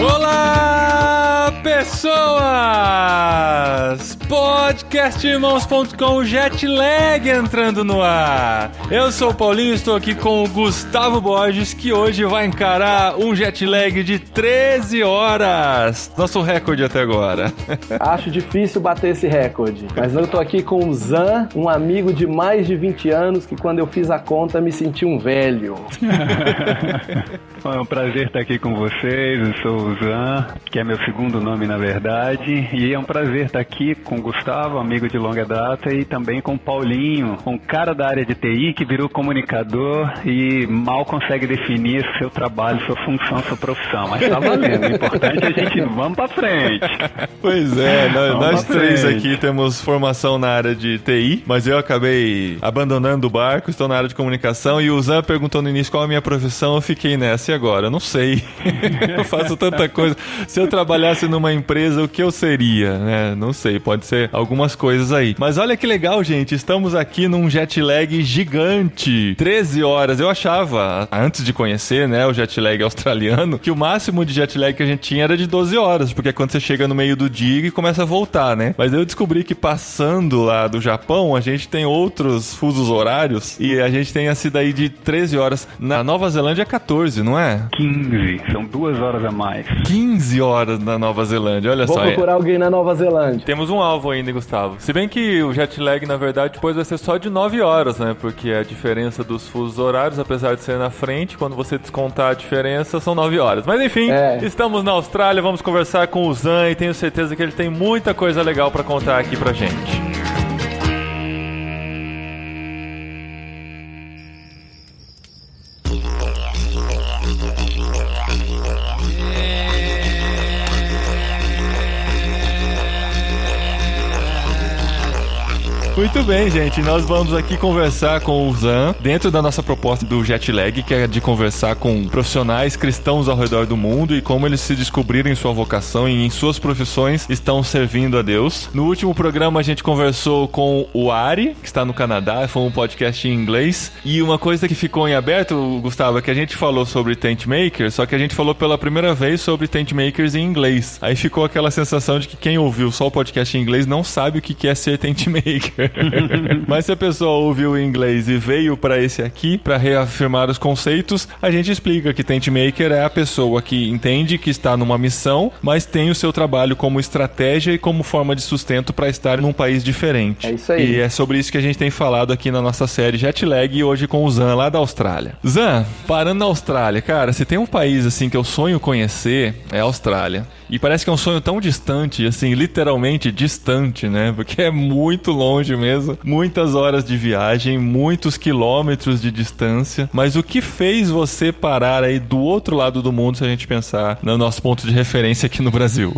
Olá, pessoas! Podcastirmãos.com Jetlag entrando no ar. Eu sou o Paulinho, estou aqui com o Gustavo Borges, que hoje vai encarar um jetlag de 13 horas. Nosso recorde até agora. Acho difícil bater esse recorde, mas eu tô aqui com o Zan, um amigo de mais de 20 anos que quando eu fiz a conta me senti um velho. É um prazer estar aqui com vocês, eu sou o Zan, que é meu segundo nome na verdade, e é um prazer estar aqui com o Gustavo, amigo de longa data, e também com o Paulinho, um cara da área de TI que virou comunicador e mal consegue definir seu trabalho, sua função, sua profissão, mas tá valendo, o importante é a gente vamos pra frente. Pois é, nós três aqui temos formação na área de TI, mas eu acabei abandonando o barco, estou na área de comunicação, e o Zan perguntou no início qual a minha profissão, eu fiquei nessa. Agora, eu não sei. Eu faço tanta coisa. Se eu trabalhasse numa empresa, o que eu seria, né? Não sei, pode ser algumas coisas aí. Mas olha que legal, gente. Estamos aqui num jet lag gigante. 13 horas. Eu achava, antes de conhecer, né, o jet lag australiano, que o máximo de jet lag que a gente tinha era de 12 horas, porque é quando você chega no meio do dia e começa a voltar, né? Mas eu descobri que passando lá do Japão, a gente tem outros fusos horários e a gente tem essa daí de 13 horas. Na Nova Zelândia é 14, não é? 15, são 2 horas a mais. 15 horas na Nova Zelândia, olha Vou só. Vou procurar alguém na Nova Zelândia. Temos um alvo ainda, Gustavo. Se bem que o jet lag, na verdade, depois vai ser só de 9 horas, né? Porque a diferença dos fusos horários, apesar de ser na frente, quando você descontar a diferença, são 9 horas. Mas enfim, estamos na Austrália, vamos conversar com o Zan e tenho certeza que ele tem muita coisa legal pra contar aqui pra gente. Muito bem, gente, nós vamos aqui conversar com o Zan dentro da nossa proposta do jet lag, que é de conversar com profissionais cristãos ao redor do mundo e como eles se descobriram em sua vocação e em suas profissões estão servindo a Deus. No último programa a gente conversou com o Ari, que está no Canadá, foi um podcast em inglês, e uma coisa que ficou em aberto, Gustavo, é que a gente falou sobre tent makers, só que a gente falou pela primeira vez sobre tent makers em inglês. Aí ficou aquela sensação de que quem ouviu só o podcast em inglês não sabe o que é ser tent maker. Mas se a pessoa ouviu em inglês e veio para esse aqui para reafirmar os conceitos, a gente explica que tent maker é a pessoa que entende que está numa missão, mas tem o seu trabalho como estratégia e como forma de sustento para estar num país diferente. É isso aí. E é sobre isso que a gente tem falado aqui na nossa série Jet Lag, e hoje com o Zan lá da Austrália. Zan, parando na Austrália, cara, se tem um país assim que eu sonho conhecer, é a Austrália. E parece que é um sonho tão distante, assim, literalmente distante, né? Porque é muito longe mesmo. Muitas horas de viagem, muitos quilômetros de distância. Mas o que fez você parar aí do outro lado do mundo, se a gente pensar no nosso ponto de referência aqui no Brasil?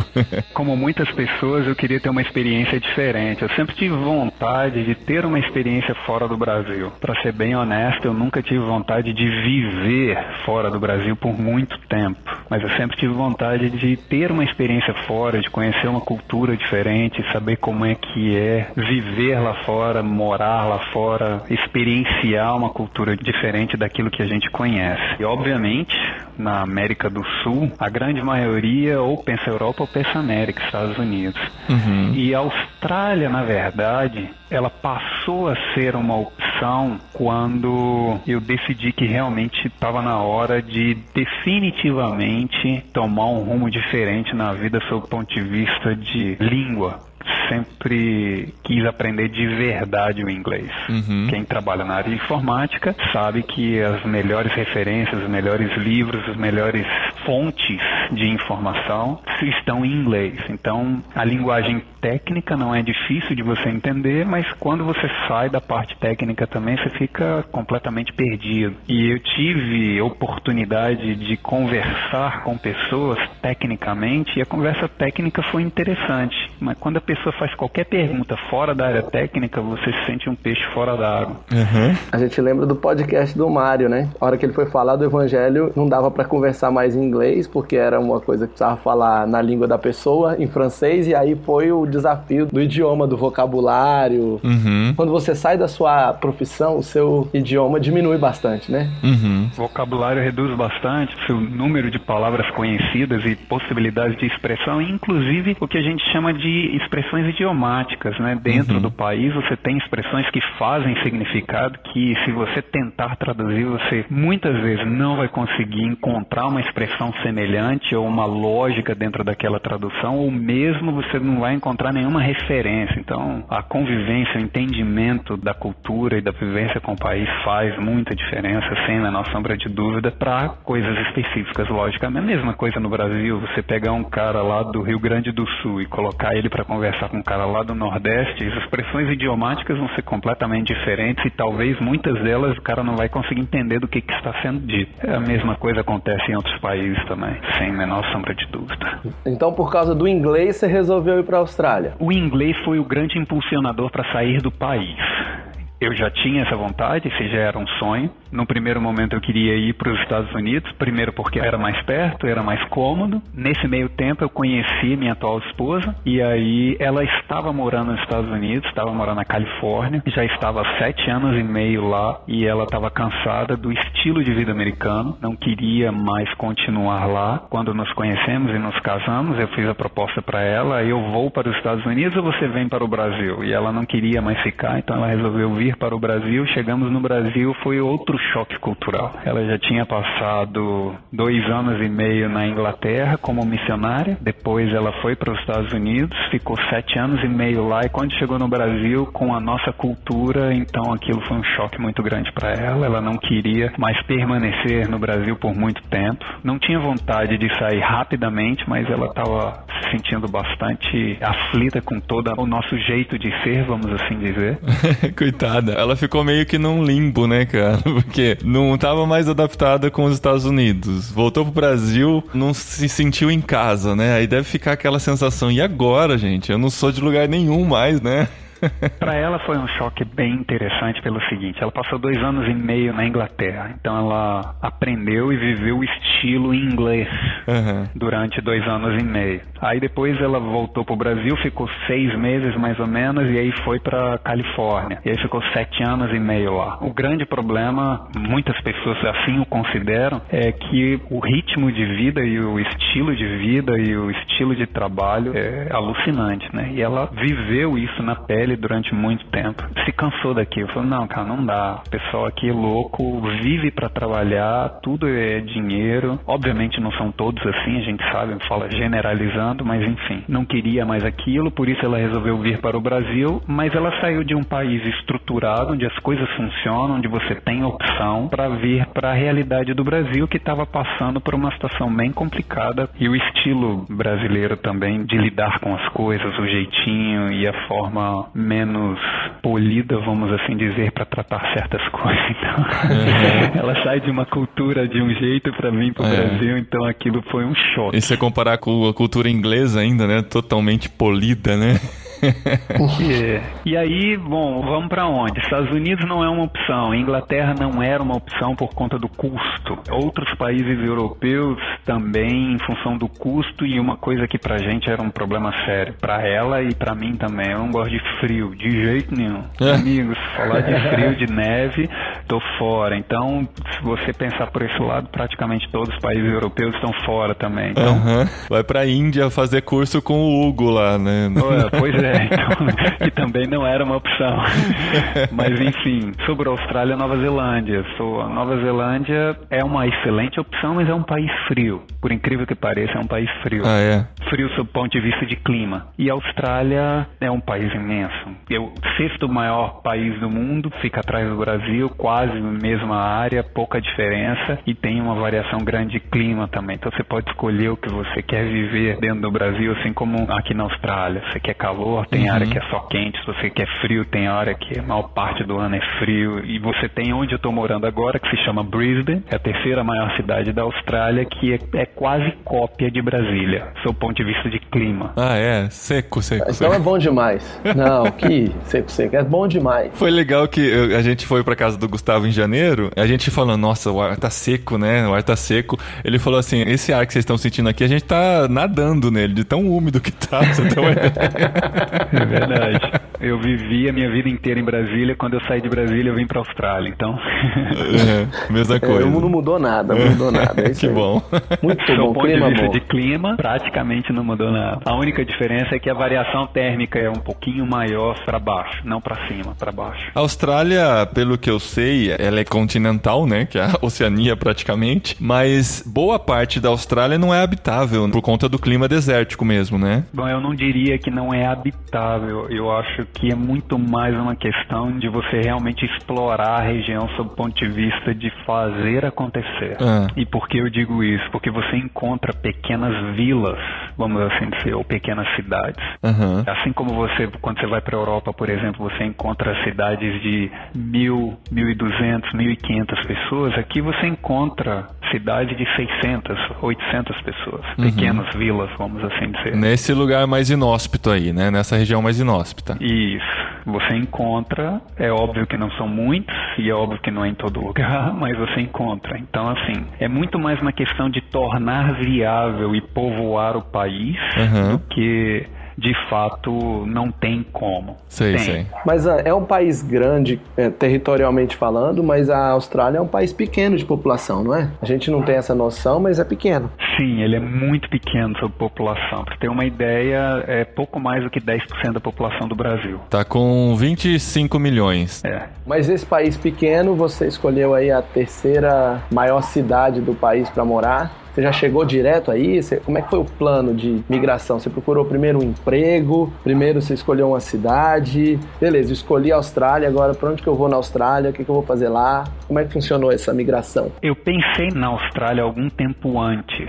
Como muitas pessoas, eu queria ter uma experiência diferente. Eu sempre tive vontade de ter uma experiência fora do Brasil. Para ser bem honesto, eu nunca tive vontade de viver fora do Brasil por muito tempo. Mas eu sempre tive vontade de ter uma experiência fora, de conhecer uma cultura diferente, saber como é que é viver lá fora, morar lá fora, experienciar uma cultura diferente daquilo que a gente conhece. E obviamente, na América do Sul, a grande maioria ou pensa Europa ou pensa América, Estados Unidos. Uhum. E a Austrália, na verdade, ela passou a ser uma opção quando eu decidi que realmente estava na hora de definitivamente tomar um rumo diferente na vida sob o ponto de vista de língua. Sempre quis aprender de verdade o inglês. Uhum. Quem trabalha na área de informática sabe que as melhores referências, os melhores livros, as melhores fontes de informação estão em inglês. Então, a linguagem técnica não é difícil de você entender, mas quando você sai da parte técnica também, você fica completamente perdido. E eu tive oportunidade de conversar com pessoas tecnicamente, e a conversa técnica foi interessante. Mas quando a pessoa faz qualquer pergunta fora da área técnica, você se sente um peixe fora da água. A gente lembra do podcast do Mário, né? A hora que ele foi falar do evangelho, não dava pra conversar mais em inglês, porque era uma coisa que precisava falar na língua da pessoa, em francês, e aí foi o desafio do idioma, do vocabulário. Quando você sai da sua profissão, o seu idioma diminui bastante, né? O vocabulário reduz bastante, o seu número de palavras conhecidas e possibilidades de expressão, inclusive o que a gente chama de expressões idiomáticas, né? Dentro do país você tem expressões que fazem significado que, se você tentar traduzir, você muitas vezes não vai conseguir encontrar uma expressão semelhante ou uma lógica dentro daquela tradução, ou mesmo você não vai encontrar nenhuma referência. Então, a convivência, o entendimento da cultura e da vivência com o país faz muita diferença, sem a menor sombra de dúvida, para coisas específicas, logicamente. A mesma coisa no Brasil, você pegar um cara lá do Rio Grande do Sul e colocar ele para conversar com um cara lá do Nordeste, as expressões idiomáticas vão ser completamente diferentes e talvez muitas delas o cara não vai conseguir entender do que está sendo dito. A mesma coisa acontece em outros países também, sem a menor sombra de dúvida. Então, por causa do inglês, você resolveu ir para a Austrália? O inglês foi o grande impulsionador para sair do país. Eu já tinha essa vontade, esse já era um sonho. No primeiro momento eu queria ir para os Estados Unidos, primeiro porque era mais perto, era mais cômodo. Nesse meio tempo eu conheci minha atual esposa e aí ela estava morando nos Estados Unidos, estava morando na Califórnia, já estava há 7 anos e meio lá e ela estava cansada do estilo de vida americano, não queria mais continuar lá. Quando nos conhecemos e nos casamos, eu fiz a proposta para ela: eu vou para os Estados Unidos ou você vem para o Brasil? E ela não queria mais ficar, então ela resolveu vir para o Brasil. Chegamos no Brasil, foi outro choque cultural. Ela já tinha passado 2 anos e meio na Inglaterra como missionária, depois ela foi para os Estados Unidos, ficou 7 anos e meio lá, e quando chegou no Brasil com a nossa cultura, então aquilo foi um choque muito grande para ela. Ela não queria mais permanecer no Brasil por muito tempo, não tinha vontade de sair rapidamente, mas ela estava se sentindo bastante aflita com todo o nosso jeito de ser, vamos assim dizer. Coitada, ela ficou meio que num limbo, né, cara? Porque não estava mais adaptada com os Estados Unidos. Voltou pro Brasil, não se sentiu em casa, né? Aí deve ficar aquela sensação: e agora, gente? Eu não sou de lugar nenhum mais, né? Para ela foi um choque bem interessante pelo seguinte: ela passou 2 anos e meio na Inglaterra, então ela aprendeu e viveu o estilo inglês durante 2 anos e meio. Aí depois ela voltou pro Brasil, ficou 6 meses mais ou menos, e aí foi para Califórnia, e aí ficou 7 anos e meio lá. O grande problema, muitas pessoas assim o consideram, é que o ritmo de vida e o estilo de vida e o estilo de trabalho é alucinante, né? E ela viveu isso na pele durante muito tempo. Se cansou daquilo. Falou: não, cara, não dá. O pessoal aqui é louco, vive pra trabalhar, tudo é dinheiro. Obviamente não são todos assim, a gente sabe, fala generalizando, mas enfim, não queria mais aquilo, por isso ela resolveu vir para o Brasil, mas ela saiu de um país estruturado, onde as coisas funcionam, onde você tem opção, para vir para a realidade do Brasil, que estava passando por uma situação bem complicada, e o estilo brasileiro também de lidar com as coisas, o jeitinho e a forma menos polida, vamos assim dizer, para tratar certas coisas. Então, ela sai de uma cultura de um jeito para vir pro Brasil, então aquilo foi um choque. E se comparar com a cultura inglesa ainda, né? Totalmente polida, né? E aí, bom, vamos para onde? Estados Unidos não é uma opção, Inglaterra não era uma opção por conta do custo. Outros países europeus também, em função do custo, e uma coisa que pra gente era um problema sério, pra ela e pra mim também: eu não gosto de frio, de jeito nenhum. Amigos, falar de frio, de neve, tô fora. Então, se você pensar por esse lado, praticamente todos os países europeus estão fora também. Então, vai pra Índia fazer curso com o Hugo lá, né? Pois é. Então, que também não era uma opção. Mas enfim, sobre a Austrália e Nova Zelândia. A Nova Zelândia é uma excelente opção, mas é um país frio. Por incrível que pareça, é um país frio. Frio sob o ponto de vista de clima. E a Austrália é um país imenso. É o 6º maior país do mundo, fica atrás do Brasil, quase a mesma área, pouca diferença, e tem uma variação grande de clima também. Então você pode escolher o que você quer viver dentro do Brasil, assim como aqui na Austrália. Você quer calor, tem área que é só quente. Se você quer frio, tem área que a maior parte do ano é frio. E você tem onde eu estou morando agora, que se chama Brisbane, é a 3ª maior cidade da Austrália, que é quase cópia de Brasília. Do ponto ponto de vista de clima. Ah, é? Seco. Então é bom demais. Não, que seco. É bom demais. Foi legal que a gente foi pra casa do Gustavo em janeiro, a gente falou, nossa, o ar tá seco, né? O ar tá seco. Ele falou assim, esse ar que vocês estão sentindo aqui, a gente tá nadando nele, de tão úmido que tá, pra você ter uma ideia. É verdade. Eu vivi a minha vida inteira em Brasília, quando eu saí de Brasília eu vim pra Austrália, então... mesma coisa. Não mudou nada, É isso que aí. bom. Muito Do bom, ponto clima de vista bom. de clima, praticamente não mudou nada. A única diferença é que a variação térmica é um pouquinho maior para baixo, não para cima, para baixo. A Austrália, pelo que eu sei, ela é continental, né? Que é a Oceania praticamente. Mas boa parte da Austrália não é habitável por conta do clima desértico mesmo, né? Bom, eu não diria que não é habitável. Eu acho que é muito mais uma questão de você realmente explorar a região sob o ponto de vista de fazer acontecer. E por que eu digo isso? Porque você encontra pequenas vilas, vamos assim dizer, ou pequenas cidades. Assim como você, quando você vai para a Europa, por exemplo, você encontra cidades de 1.000, 1.200, 1.500 pessoas. Aqui você encontra cidades de 600, 800 pessoas. Pequenas vilas, vamos assim dizer. Nesse lugar mais inóspito aí, né? Nessa região mais inóspita. Isso. Você encontra, é óbvio que não são muitos, e é óbvio que não é em todo lugar, mas você encontra. Então, assim, é muito mais uma questão de tornar viável e povoar o país do que... de fato, não tem como. Sei. Mas é um país grande, territorialmente falando, mas a Austrália é um país pequeno de população, não é? A gente não tem essa noção, mas é pequeno. Sim, ele é muito pequeno sobre população. Para ter uma ideia, é pouco mais do que 10% da população do Brasil. Tá com 25 milhões. Mas esse país pequeno, você escolheu aí a terceira maior cidade do país para morar. Você já chegou direto aí? Como é que foi o plano de migração? Você procurou primeiro um emprego? Primeiro você escolheu uma cidade? Beleza, escolhi a Austrália, agora para onde que eu vou na Austrália? O que eu vou fazer lá? Como é que funcionou essa migração? Eu pensei na Austrália algum tempo antes.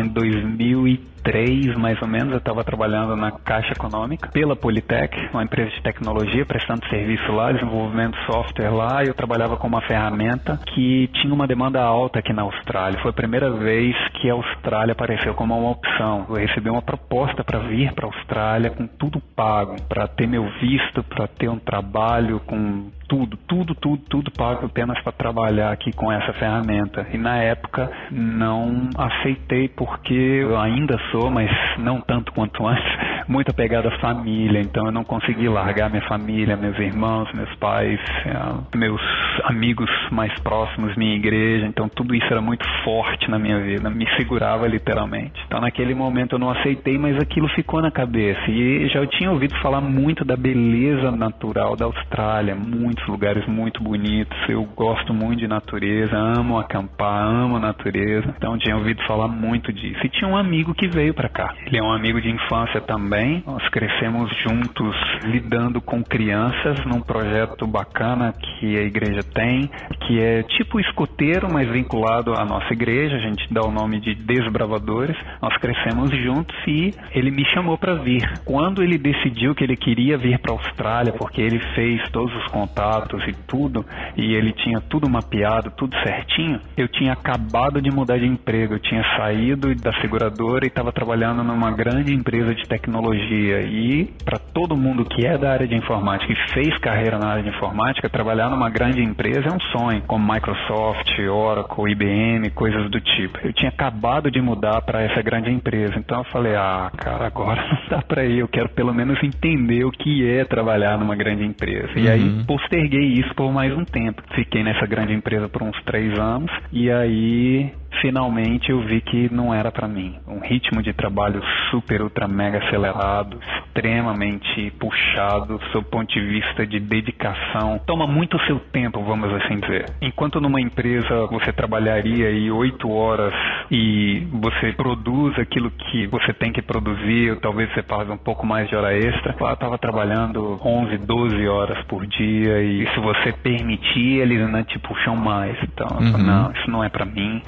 Em 2003, mais ou menos, eu estava trabalhando na Caixa Econômica pela Polytech, uma empresa de tecnologia, prestando serviço lá, desenvolvimento de software lá, e eu trabalhava com uma ferramenta que tinha uma demanda alta aqui na Austrália. Foi a primeira vez que a Austrália apareceu como uma opção. Eu recebi uma proposta para vir para a Austrália com tudo pago, para ter meu visto, para ter um trabalho com tudo pago apenas para trabalhar aqui com essa ferramenta. E na época não aceitei porque eu ainda sou, mas não tanto quanto antes, muito apegado à família. Então eu não consegui largar minha família, meus irmãos, meus pais, meus amigos mais próximos, minha igreja. Então tudo isso era muito forte na minha vida, me segurava literalmente. Então naquele momento eu não aceitei, mas aquilo ficou na cabeça. E já eu tinha ouvido falar muito da beleza natural da Austrália, muitos lugares muito bonitos. Eu gosto muito de natureza, amo acampar, amo a natureza. Então tinha ouvido falar muito disso. E tinha um amigo que veio para cá. Ele é um amigo de infância também. Nós crescemos juntos lidando com crianças num projeto bacana que a igreja tem, que é tipo escoteiro, mas vinculado à nossa igreja. A gente dá o nome de Desbravadores. Nós crescemos juntos e ele me chamou para vir. Quando ele decidiu que ele queria vir para a Austrália, porque ele fez todos os contatos e tudo, e ele tinha tudo mapeado, tudo certinho, eu tinha acabado de mudar de emprego. Eu tinha saído da seguradora e estava trabalhando numa grande empresa de tecnologia. E para todo mundo que é da área de informática e fez carreira na área de informática, trabalhar numa grande empresa é um sonho, como Microsoft, Oracle, IBM, coisas do tipo. Eu tinha acabado de mudar para essa grande empresa, então eu falei, cara, agora não dá para ir, eu quero pelo menos entender o que é trabalhar numa grande empresa. E aí posterguei isso por mais um tempo. Fiquei nessa grande empresa por uns 3 anos e aí finalmente eu vi que não era para mim. Um ritmo de trabalho super, ultra, mega acelerado, extremamente puxado, sob o ponto de vista de dedicação. Toma muito o seu tempo, vamos assim dizer. Enquanto numa empresa você trabalharia aí 8 horas e você produz aquilo que você tem que produzir, ou talvez você pague um pouco mais de hora extra, lá eu estava trabalhando 11, 12 horas por dia e se você permitir, eles ainda te puxam mais. Então, não, isso não é para mim.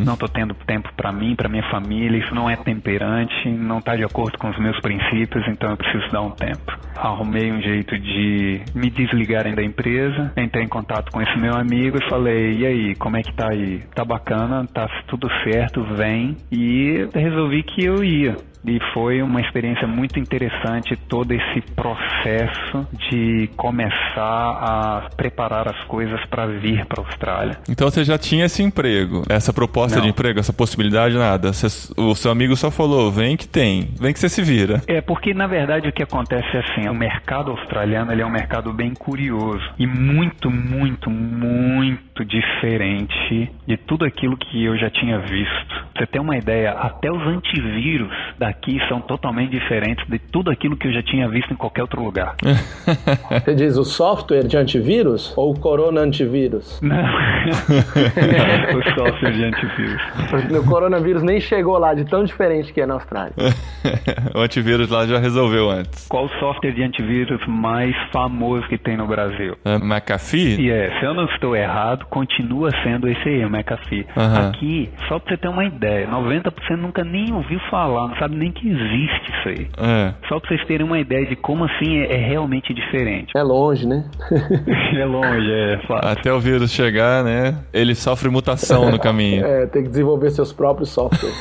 Não estou tendo tempo para mim, para minha família, isso não é temperante, não está de acordo com os meus princípios, então eu preciso dar um tempo. Arrumei um jeito de me desligarem da empresa, entrei em contato com esse meu amigo e falei, e aí, como é que tá aí? Tá bacana, tá tudo certo, vem. E resolvi que eu ia. E foi uma experiência muito interessante todo esse processo de começar a preparar as coisas para vir para a Austrália. Então você já tinha esse emprego, essa proposta Não. de emprego, essa possibilidade, nada. O seu amigo só falou, vem que tem, vem que você se vira. É, porque na verdade o que acontece é assim, o mercado australiano ele é um mercado bem curioso e muito, muito, muito diferente de tudo aquilo que eu já tinha visto. Pra você ter uma ideia, até os antivírus daqui são totalmente diferentes de tudo aquilo que eu já tinha visto em qualquer outro lugar. Você diz o software de antivírus ou o Corona antivírus? Não. O software de antivírus. O coronavírus nem chegou lá, de tão diferente que é na Austrália. O antivírus lá já resolveu antes. Qual o software de antivírus mais famoso que tem no Brasil? McAfee? Se eu não estou errado, continua sendo esse aí, o McAfee. Aqui, só pra você ter uma ideia, 90% nunca nem ouviu falar, não sabe nem que existe isso aí. Só pra vocês terem uma ideia de como assim é realmente diferente. É longe, né? É longe, é fácil. Até o vírus chegar, né? Ele sofre mutação no caminho. Tem que desenvolver seus próprios softwares.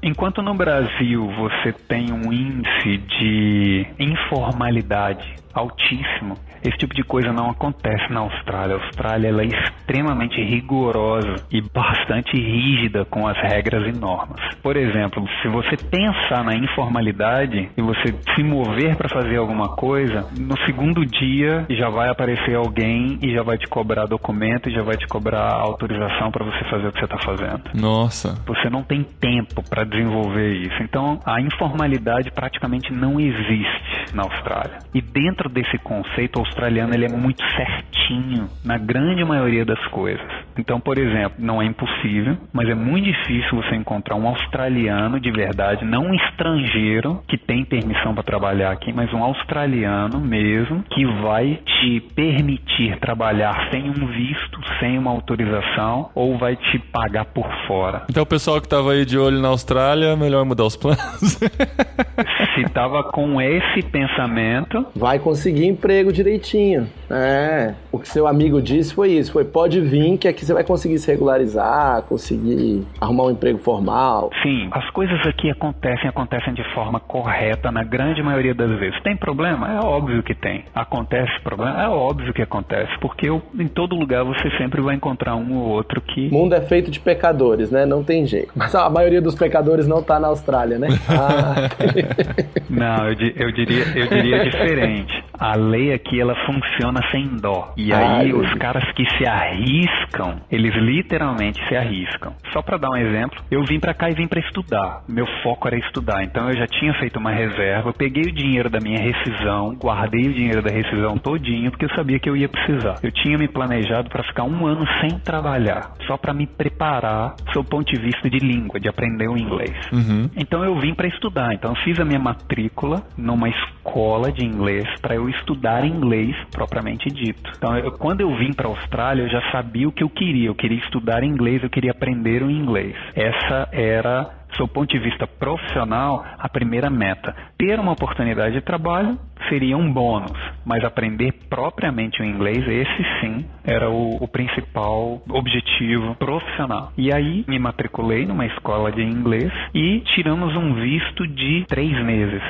Enquanto no Brasil você tem um índice de informalidade altíssimo, esse tipo de coisa não acontece na Austrália. A Austrália ela é extremamente rigorosa e bastante rígida com as regras e normas. Por exemplo, se você pensar na informalidade e você se mover para fazer alguma coisa, no segundo dia já vai aparecer alguém e já vai te cobrar documento e já vai te cobrar autorização para você fazer o que você está fazendo. Nossa. Você não tem tempo para desenvolver isso. Então, a informalidade praticamente não existe na Austrália. E dentro desse conceito, o australiano ele é muito certinho na grande maioria das coisas. Então, por exemplo, não é impossível, mas é muito difícil você encontrar um australiano de verdade, não um estrangeiro que tem permissão para trabalhar aqui, mas um australiano mesmo que vai te permitir trabalhar sem um visto, sem uma autorização, ou vai te pagar por fora. Então o pessoal que tava aí de olho na Austrália, melhor mudar os planos. Se tava com esse pensamento, vai conseguir emprego direitinho. O que seu amigo disse foi isso, pode vir que aqui você vai conseguir se regularizar, conseguir arrumar um emprego formal. Sim, as coisas aqui acontecem de forma correta na grande maioria das vezes. Tem problema? É óbvio que tem. Acontece problema? É óbvio que acontece, porque em todo lugar você sempre vai encontrar um ou outro que... O mundo é feito de pecadores, né? Não tem jeito. Mas a maioria dos pecadores não tá na Austrália, né? Não, eu diria diferente. A lei aqui, ela funciona sem dó. E aí, os caras que se arriscam, eles literalmente se arriscam. Só pra dar um exemplo, eu vim pra cá e vim pra estudar. Meu foco era estudar. Então, eu já tinha feito uma reserva. Eu peguei o dinheiro da minha rescisão, guardei o dinheiro da rescisão todinho, porque eu sabia que eu ia precisar. Eu tinha me planejado pra ficar 1 ano sem trabalhar, só pra me preparar sob o ponto de vista de língua, de aprender o inglês. Então, eu vim pra estudar. Então, eu fiz a minha matrícula numa escola de inglês para eu estudar inglês propriamente dito. Então, quando eu vim para a Austrália, eu já sabia o que eu queria. Eu queria estudar inglês, eu queria aprender o inglês. Essa era, do ponto de vista profissional, a primeira meta. Ter uma oportunidade de trabalho seria um bônus, mas aprender propriamente o inglês, esse sim, era o principal objetivo profissional. E aí, me matriculei numa escola de inglês e tiramos um visto de 3 meses.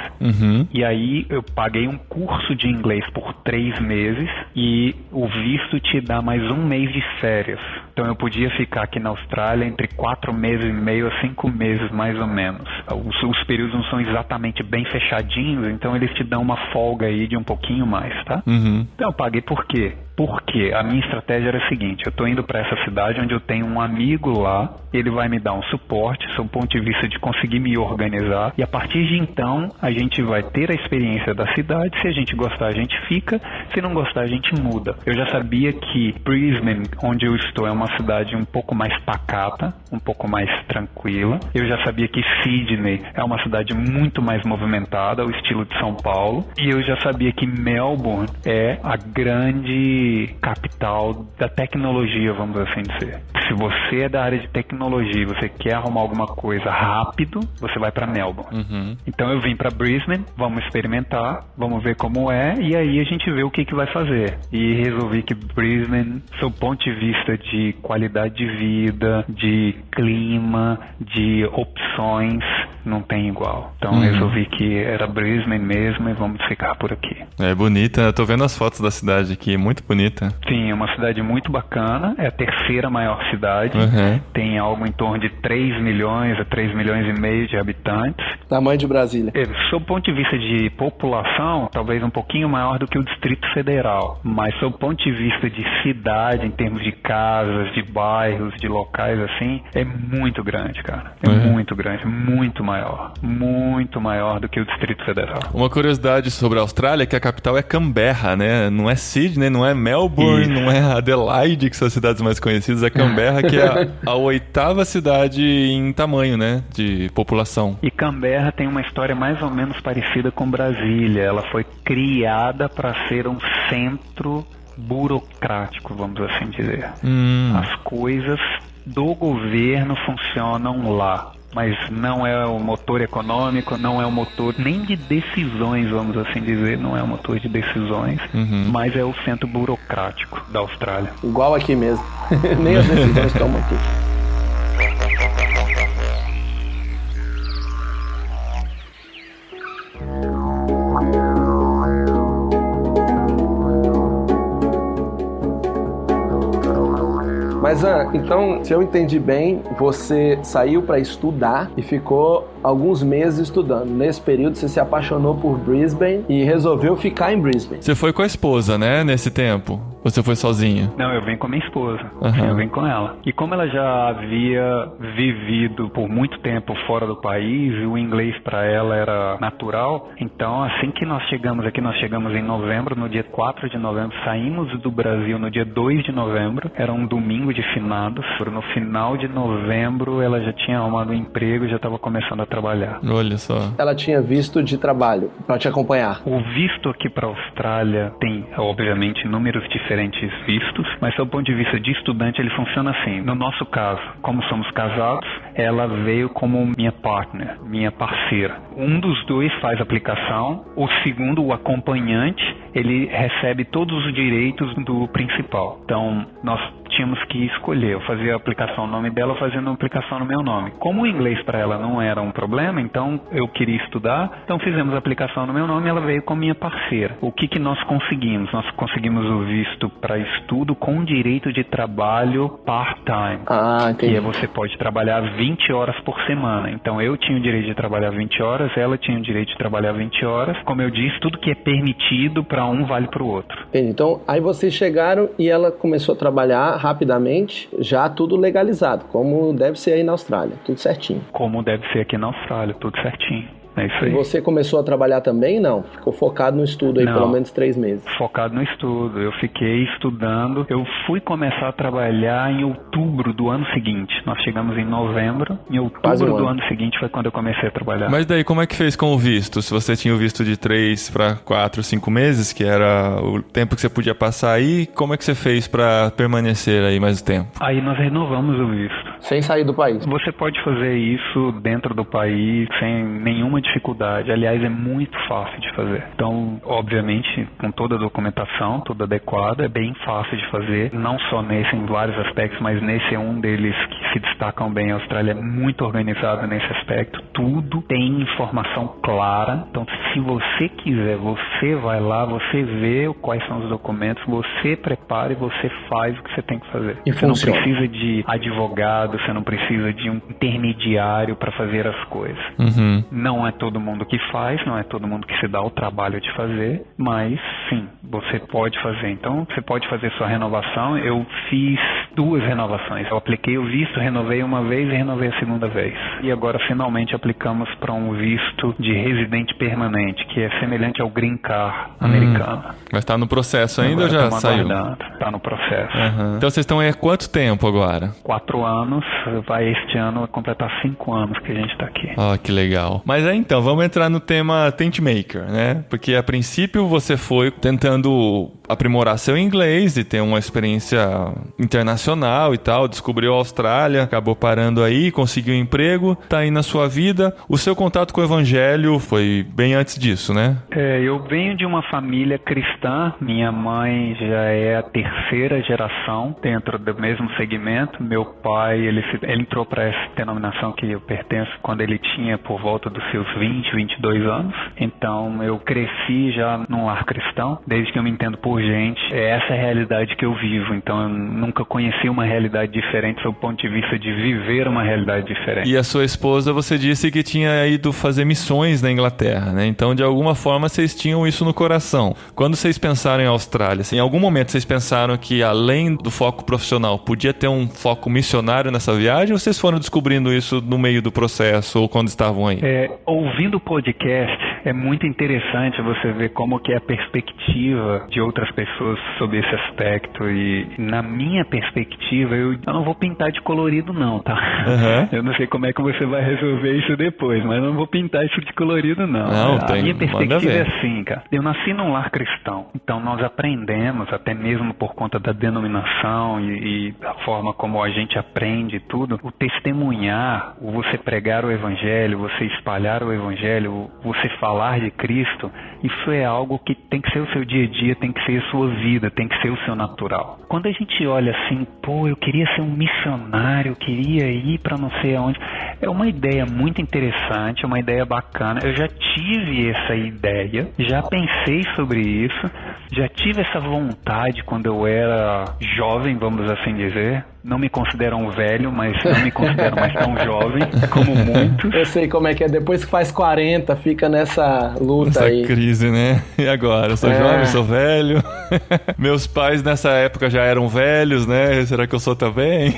E aí, eu paguei um curso de inglês por 3 meses e o visto te dá mais 1 mês de férias. Então, eu podia ficar aqui na Austrália entre 4 meses e meio a 5 meses, mais ou menos. Os períodos não são exatamente bem fechadinhos, então eles te dão uma folga aí de um pouquinho mais, tá? Então eu paguei por quê? Porque a minha estratégia era a seguinte: eu tô indo para essa cidade onde eu tenho um amigo lá, ele vai me dar um suporte, sob o ponto de vista de conseguir me organizar, e a partir de então a gente vai ter a experiência da cidade. Se a gente gostar, a gente fica, se não gostar, a gente muda. Eu já sabia que Brisbane, onde eu estou, é uma cidade um pouco mais pacata, um pouco mais tranquila. Eu já sabia que Sydney é uma cidade muito mais movimentada, ao estilo de São Paulo, e eu já sabia que Melbourne é a grande capital da tecnologia, vamos assim dizer. Se você é da área de tecnologia e você quer arrumar alguma coisa rápido, você vai para Melbourne. Então eu vim para Brisbane, vamos experimentar, vamos ver como é, e aí a gente vê o que vai fazer. E resolvi que Brisbane, sob o ponto de vista de qualidade de vida, de clima, de opções, não tem igual. Então resolvi que era Brisbane mesmo e vamos ficar por aqui. É bonita, eu tô vendo as fotos da cidade aqui, muito bonita. Sim, é uma cidade muito bacana, é a terceira maior cidade, tem algo em torno de 3 milhões a 3 milhões e meio de habitantes. Tamanho de Brasília. Sob o ponto de vista de população, talvez um pouquinho maior do que o Distrito Federal, mas sob o ponto de vista de cidade, em termos de casas, de bairros, de locais assim, é muito grande, cara. É muito grande, muito maior do que o Distrito Federal. Uma curiosidade sobre a Austrália é que a capital é Canberra, né? Não é Sydney, não é Melbourne, não é Adelaide, que são as cidades mais conhecidas, é Canberra, que é a 8ª cidade em tamanho, né? De população. E Canberra tem uma história mais ou menos parecida com Brasília. Ela foi criada para ser um centro burocrático, vamos assim dizer. As coisas do governo funcionam lá, mas não é o motor econômico, não é o motor nem de decisões, vamos assim dizer, não é o motor de decisões, mas é o centro burocrático da Austrália. Igual aqui mesmo. Nem as decisões tomam aqui. Mas, então, se eu entendi bem, você saiu para estudar e ficou alguns meses estudando. Nesse período, você se apaixonou por Brisbane e resolveu ficar em Brisbane. Você foi com a esposa, né, nesse tempo? Ou você foi sozinho? Não, eu vim com a minha esposa. Eu vim com ela. E como ela já havia vivido por muito tempo fora do país, e o inglês para ela era natural, então assim que nós chegamos aqui, nós chegamos em novembro, no dia 4 de novembro, saímos do Brasil no dia 2 de novembro, era um domingo de finados. No final de novembro, ela já tinha arrumado um emprego e já estava começando a trabalhar. Olha só. Ela tinha visto de trabalho para te acompanhar. O visto aqui para a Austrália tem, obviamente, inúmeros diferentes vistos, mas do ponto de vista de estudante, ele funciona assim. No nosso caso, como somos casados, ela veio como minha partner, minha parceira. Um dos dois faz a aplicação, o segundo, o acompanhante, ele recebe todos os direitos do principal. Então, nós tínhamos que escolher, eu fazia a aplicação no nome dela, fazendo a aplicação no meu nome. Como o inglês para ela não era um problema, então eu queria estudar, então fizemos a aplicação no meu nome e ela veio como minha parceira. O que nós conseguimos? Nós conseguimos o visto para estudo com direito de trabalho part-time. Entendi. Que você pode trabalhar 20 horas por semana. Então eu tinha o direito de trabalhar 20 horas, ela tinha o direito de trabalhar 20 horas. Como eu disse, tudo que é permitido para um vale para o outro. Entendi. Então, aí vocês chegaram e ela começou a trabalhar rapidamente, já tudo legalizado, como deve ser aí na Austrália, tudo certinho. Como deve ser aqui na Austrália, tudo certinho. É isso aí. E você começou a trabalhar também? Não? Ficou focado no estudo aí pelo menos 3 meses? Focado no estudo. Eu fiquei estudando. Eu fui começar a trabalhar em outubro do ano seguinte. Nós chegamos em novembro. Em outubro do ano seguinte foi quando eu comecei a trabalhar. Mas daí como é que fez com o visto? Se você tinha o visto de 3 para 4, 5 meses, que era o tempo que você podia passar aí, como é que você fez para permanecer aí mais tempo? Aí nós renovamos o visto. Sem sair do país? Você pode fazer isso dentro do país sem nenhuma dificuldade. Aliás, é muito fácil de fazer. Então, obviamente, com toda a documentação, toda adequada, é bem fácil de fazer. Não só nesse, em vários aspectos, mas nesse é um deles que se destacam bem. A Austrália é muito organizada nesse aspecto. Tudo tem informação clara. Então, se você quiser, você vai lá, você vê quais são os documentos, você prepara e você faz o que você tem que fazer. E você funciona. não precisa de advogado, você não precisa de um intermediário para fazer as coisas. Não é todo mundo que faz, não é todo mundo que se dá o trabalho de fazer, mas sim, você pode fazer. Então, você pode fazer sua renovação. Eu fiz 2 renovações. Eu apliquei o visto, renovei uma vez e renovei a segunda vez. E agora, finalmente, aplicamos para um visto de residente permanente, que é semelhante ao Green Card americano. Mas tá no processo ainda ou já saiu? Tá no processo. Então, vocês estão aí há quanto tempo agora? 4 anos. Vai este ano completar 5 anos que a gente tá aqui. Que legal. Mas aí, então, vamos entrar no tema Tent Maker, né? Porque, a princípio, você foi tentando aprimorar seu inglês e ter uma experiência internacional e tal, descobriu a Austrália, acabou parando aí, conseguiu um emprego, tá aí na sua vida. O seu contato com o evangelho foi bem antes disso, né? Eu venho de uma família cristã, minha mãe já é a terceira geração dentro do mesmo segmento. Meu pai, ele entrou para essa denominação que eu pertenço quando ele tinha por volta dos seus 20, 22 anos. Então eu cresci já num lar cristão, desde que eu me entendo por gente. Essa é a realidade que eu vivo, então eu nunca conheci uma realidade diferente sob o ponto de vista de viver uma realidade diferente. E a sua esposa, você disse que tinha ido fazer missões na Inglaterra, né? Então, de alguma forma, vocês tinham isso no coração. Quando vocês pensaram em Austrália, em algum momento vocês pensaram que, além do foco profissional, podia ter um foco missionário nessa viagem, ou vocês foram descobrindo isso no meio do processo ou quando estavam aí? Ouvindo o podcast, é muito interessante você ver como que é a perspectiva de outras pessoas sobre esse aspecto. E, na minha perspectiva, eu não vou pintar de colorido não, tá? Uhum. Eu não sei como é que você vai resolver isso depois, mas eu não vou pintar isso de colorido não. A minha perspectiva é assim, cara. Eu nasci num lar cristão, então nós aprendemos, até mesmo por conta da denominação e da forma como a gente aprende tudo, o testemunhar, o você pregar o evangelho, você espalhar o evangelho, você falar de Cristo, isso é algo que tem que ser o seu dia a dia, tem que ser a sua vida, tem que ser o seu natural. Quando a gente olha assim, eu queria ser um missionário, eu queria ir para não sei aonde, é uma ideia muito interessante, uma ideia bacana. Eu já tive essa ideia, já pensei sobre isso, já tive essa vontade quando eu era jovem, vamos assim dizer. Não me considero um velho, mas não me considero mais tão jovem como muitos. Eu sei como é que é. Depois que faz 40, fica nessa luta aí. Essa crise, né? E agora? Eu sou jovem, sou velho. Meus pais nessa época já eram velhos, né? Será que eu sou também?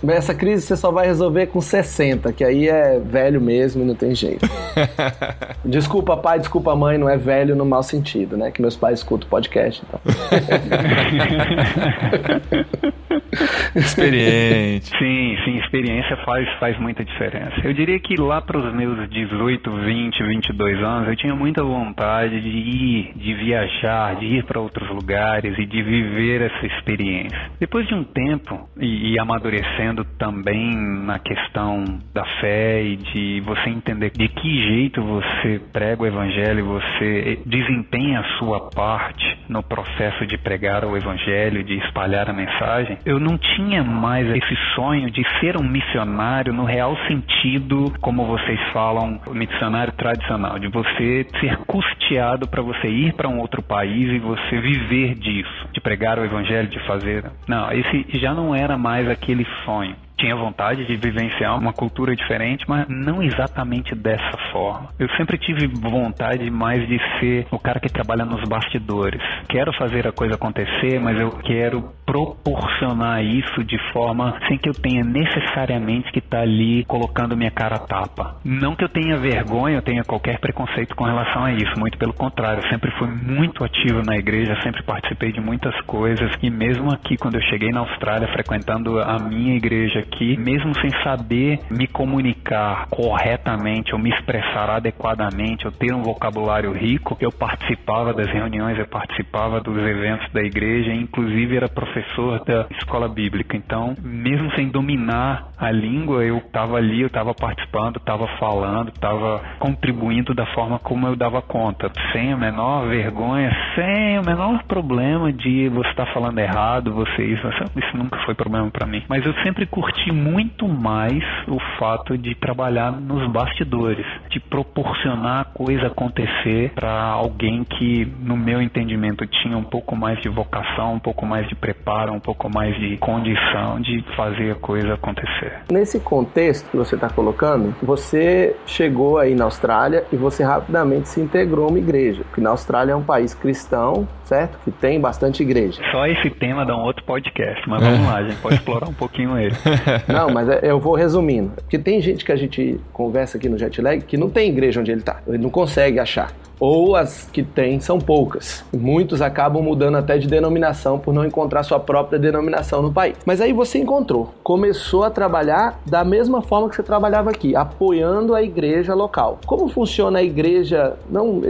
Essa crise você só vai resolver com 60, que aí é velho mesmo e não tem jeito. Desculpa pai, desculpa mãe, não é velho no mau sentido, né? Que meus pais escutam o podcast, então. Experiente. Sim, experiência faz muita diferença. Eu diria que lá para os meus 18, 20, 22 anos, eu tinha muita vontade de ir, de viajar, de ir para outros lugares e de viver essa experiência. Depois de um tempo, e amadurecendo também na questão da fé e de você entender de que jeito você prega o evangelho, você desempenha a sua parte no processo de pregar o evangelho, de espalhar a mensagem, eu não tinha mais esse sonho de ser um missionário no real sentido, como vocês falam, missionário tradicional, de você ser custeado para você ir para um outro país e você viver disso, de pregar o evangelho, de fazer. Não, esse já não era mais aquele sonho. Tinha vontade de vivenciar uma cultura diferente, mas não exatamente dessa forma. Eu sempre tive vontade mais de ser o cara que trabalha nos bastidores. Quero fazer a coisa acontecer, mas eu quero proporcionar isso de forma sem que eu tenha necessariamente que estar ali colocando minha cara a tapa. Não que eu tenha vergonha, eu tenha qualquer preconceito com relação a isso, muito pelo contrário. Eu sempre fui muito ativo na igreja, sempre participei de muitas coisas e mesmo aqui, quando eu cheguei na Austrália, frequentando a minha igreja aqui, mesmo sem saber me comunicar corretamente ou me expressar adequadamente ou ter um vocabulário rico, eu participava das reuniões, eu participava dos eventos da igreja, inclusive era professor da escola bíblica. Então, mesmo sem dominar a língua, eu estava ali, eu estava participando, estava falando, estava contribuindo da forma como eu dava conta, sem a menor vergonha, sem o menor problema de você estar falando errado, isso nunca foi problema para mim. Mas eu sempre curti muito mais o fato de trabalhar nos bastidores, de proporcionar a coisa acontecer para alguém que, no meu entendimento, tinha um pouco mais de vocação, um pouco mais de preparo, um pouco mais de condição de fazer a coisa acontecer. Nesse contexto que você está colocando, você chegou aí na Austrália e você rapidamente se integrou a uma igreja, porque na Austrália é um país cristão, certo? Que tem bastante igreja. Só esse tema dá um outro podcast, mas vamos lá, a gente pode explorar um pouquinho ele. Não, mas eu vou resumindo. Porque tem gente que a gente conversa aqui no Jetlag que não tem igreja onde ele tá. Ele não consegue achar. ou as que tem são poucas. Muitos acabam mudando até de denominação por não encontrar sua própria denominação no país. Mas aí você encontrou, começou a trabalhar da mesma forma que você trabalhava aqui, apoiando a igreja local. Como funciona a igreja, não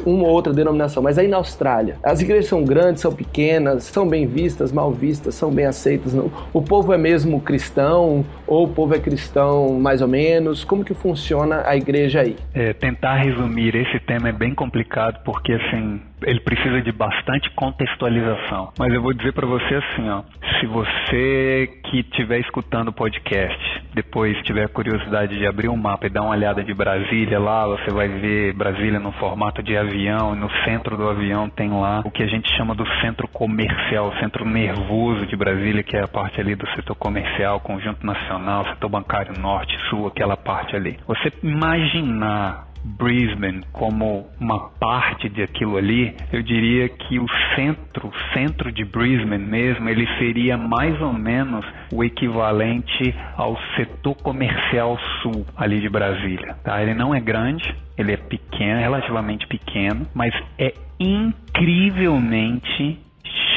uma ou outra denominação, mas aí na Austrália? As igrejas são grandes, são pequenas, são bem vistas, mal vistas, são bem aceitas? Não? O povo é mesmo cristão ou o povo é cristão mais ou menos? Como que funciona a igreja aí? Tentar resumir esse tema é bem complicado porque, assim, ele precisa de bastante contextualização. Mas eu vou dizer para você assim, ó, se você que estiver escutando o podcast, depois tiver curiosidade de abrir um mapa e dar uma olhada de Brasília lá, você vai ver Brasília no formato de avião, e no centro do avião tem lá o que a gente chama do centro comercial, o centro nervoso de Brasília, que é a parte ali do setor comercial, conjunto nacional, setor bancário norte, sul, aquela parte ali. Você imaginar Brisbane como uma parte daquilo ali, eu diria que o centro de Brisbane mesmo, ele seria mais ou menos o equivalente ao setor comercial sul ali de Brasília, tá? Ele não é grande, ele é pequeno, relativamente pequeno, mas é incrivelmente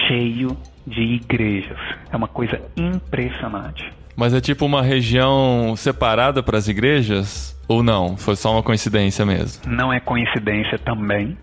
cheio de igrejas. É uma coisa impressionante. Mas é tipo uma região separada para as igrejas? Ou não? Foi só uma coincidência mesmo? Não é coincidência também.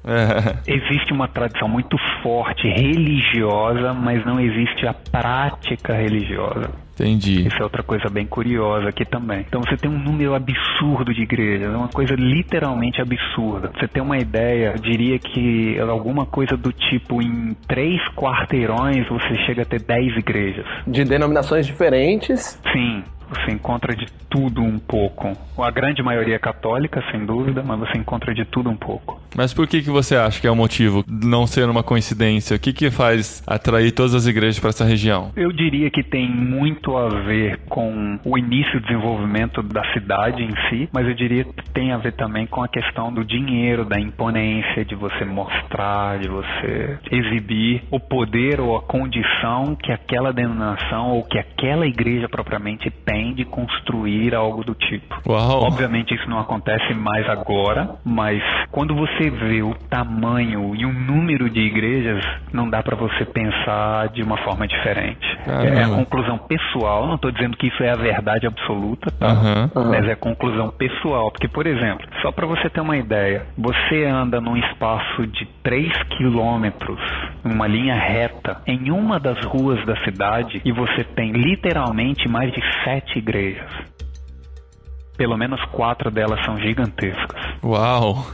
Existe uma tradição muito forte religiosa, mas não existe a prática religiosa. Entendi. Isso é outra coisa bem curiosa aqui também. Então você tem um número absurdo de igrejas, é uma coisa literalmente absurda. Você tem uma ideia, eu diria que alguma coisa do tipo, em 3 quarteirões você chega a ter 10 igrejas. De denominações diferentes? Sim. Você encontra de tudo um pouco. A grande maioria é católica, sem dúvida, mas você encontra de tudo um pouco. Mas por que você acha que é o motivo de não ser uma coincidência? O que faz atrair todas as igrejas para essa região? Eu diria que tem muito a ver com o início do desenvolvimento da cidade em si, mas eu diria que tem a ver também com a questão do dinheiro, da imponência, de você mostrar, de você exibir o poder ou a condição que aquela denominação ou que aquela igreja propriamente tem de construir algo do tipo. Uau. Obviamente isso não acontece mais agora, mas quando você vê o tamanho e o número de igrejas, não dá para você pensar de uma forma diferente. É a conclusão pessoal, não estou dizendo que isso é a verdade absoluta, tá? Mas é a conclusão pessoal, porque, por exemplo, só para você ter uma ideia, você anda num espaço de 3 quilômetros, uma linha reta, em uma das ruas da cidade, e você tem literalmente mais de 7 igrejas. Pelo menos 4 delas são gigantescas. Uau!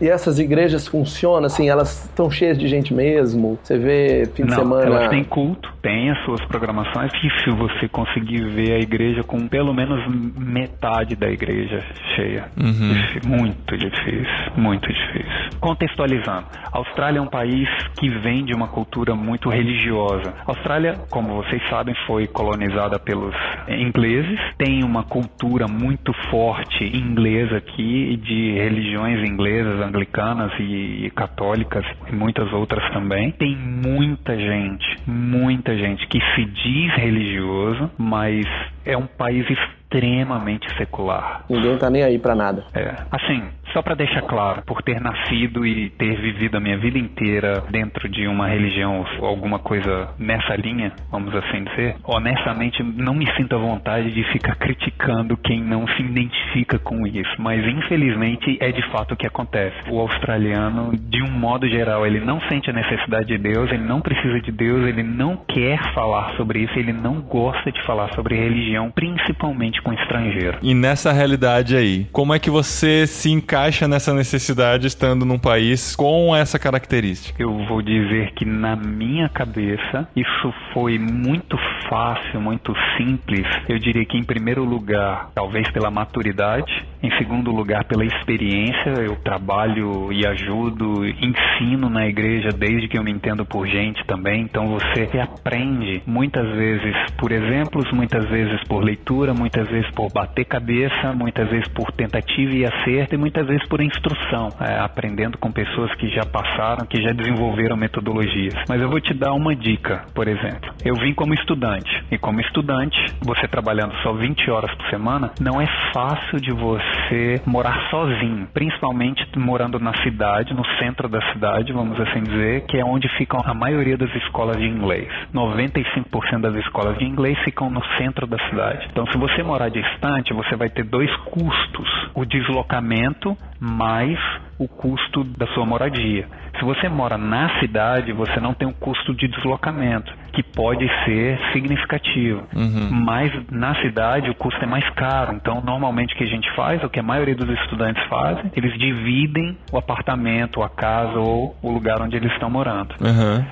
E essas igrejas funcionam assim? Elas estão cheias de gente mesmo? Você vê fim de semana... Não, elas têm culto, têm as suas programações. E se você conseguir ver a igreja com pelo menos metade da igreja cheia. Muito difícil, muito difícil. Contextualizando, a Austrália é um país que vem de uma cultura muito religiosa. A Austrália, como vocês sabem, foi colonizada pelos ingleses. Tem uma cultura muito forte inglesa aqui, de religiões inglesas, anglicanas e católicas, e muitas outras também. Tem muita gente que se diz religioso, mas é um país extremamente secular. Ninguém tá nem aí pra nada. Assim, só para deixar claro, por ter nascido e ter vivido a minha vida inteira dentro de uma religião ou alguma coisa nessa linha, vamos assim dizer, honestamente não me sinto à vontade de ficar criticando quem não se identifica com isso, mas infelizmente é de fato o que acontece. O australiano, de um modo geral, ele não sente a necessidade de Deus, ele não precisa de Deus, ele não quer falar sobre isso, ele não gosta de falar sobre religião, principalmente com estrangeiro. E nessa realidade aí, como é que você se encaixa nessa necessidade estando num país com essa característica? Eu vou dizer que na minha cabeça isso foi muito fácil, muito simples. Eu diria que em primeiro lugar, talvez pela maturidade, em segundo lugar pela experiência. Eu trabalho e ajudo, ensino na igreja desde que eu me entendo por gente também, então você aprende muitas vezes por exemplos, muitas vezes por leitura, muitas vezes por bater cabeça, muitas vezes por tentativa e acerto e muitas vezes por instrução, aprendendo com pessoas que já passaram, que já desenvolveram metodologias. Mas eu vou te dar uma dica, por exemplo. Eu vim como estudante, e como estudante, você trabalhando só 20 horas por semana, não é fácil de você morar sozinho, principalmente morando na cidade, no centro da cidade, vamos assim dizer, que é onde ficam a maioria das escolas de inglês. 95% das escolas de inglês ficam no centro da cidade. Então, se você morar distante, você vai ter dois custos: o deslocamento mais o custo da sua moradia. Se você mora na cidade, você não tem um custo de deslocamento, que pode ser significativo. Mas na cidade o custo é mais caro. Então, normalmente o que a gente faz, o que a maioria dos estudantes fazem, eles dividem o apartamento, a casa ou o lugar onde eles estão morando.